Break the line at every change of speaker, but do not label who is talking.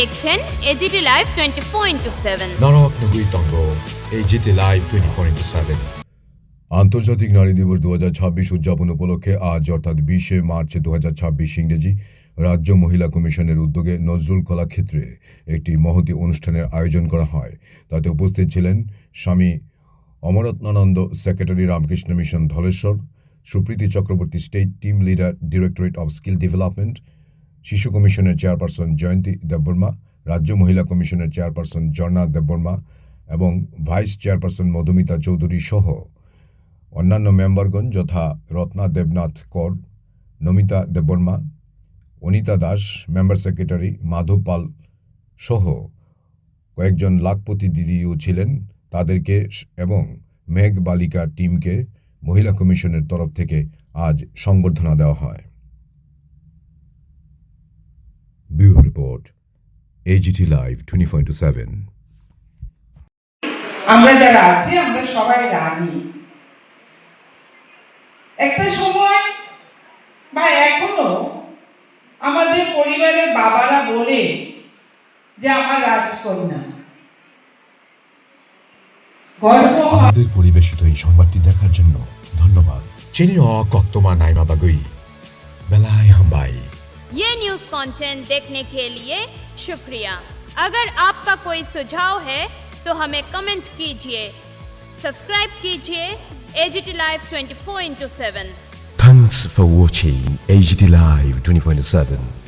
দেখছেন AGT live 24/7।
নানাত্মগুই তঙ্গ এজিটি লাইভ 24/7। আন্তর্জাতিক নারী দিবস 2026 উদযাপন উপলক্ষে আজ অর্থাৎ 20শে মার্চ 2026 ইংরেজি রাজ্য মহিলা কমিশনের উদ্যোগে নজরুল কলাক্ষেত্রে একটি মহতী অনুষ্ঠানের আয়োজন করা হয়। তাতে উপস্থিত ছিলেন Swami Amaratnananda secretary Ramakrishna mission Dhaleswar, Supriti Chakraborty state team leader directorate of skill development, শিশু কমিশনের চেয়ারপারসন জয়ন্তী দেববর্মা, রাজ্য মহিলা কমিশনের চেয়ারপারসন ঝর্ণা দেববর্মা এবং ভাইস চেয়ারপারসন মধুমিতা চৌধুরী সহ অন্যান্য মেম্বারগণ যথা রত্না দেবনাথ কর, নমিতা দেববর্মা, অনিতা দাস, মেম্বার সেক্রেটারি মাধব পাল সহ কয়েকজন লাখপতি দিদিও ছিলেন। তাদেরকে এবং মেঘ বালিকা টিমকে মহিলা কমিশনের তরফ থেকে আজ সংবর্ধনা দেওয়া হয়। Bureau report, AGT live 24/7।
আমরা যারা আছি আমরা সবাই রানী। একটা সময় বা এখনো আমাদের পরিবারের বাবারা বলে যে আমার রাজকন্যা।
আমাদের পরিবেশিত এই সংবাদটি দেখার জন্য ধন্যবাদ। চিনি কক্তমা নাইমা বাগুই বেলায় হাম্বাই।
ये न्यूज़ कंटेंट देखने के लिए शुक्रिया। अगर आपका कोई सुझाव है तो हमें कमेंट कीजिए, सब्सक्राइब कीजिए AGT live 24/7।
Thanks for watching AGT Live 24/7.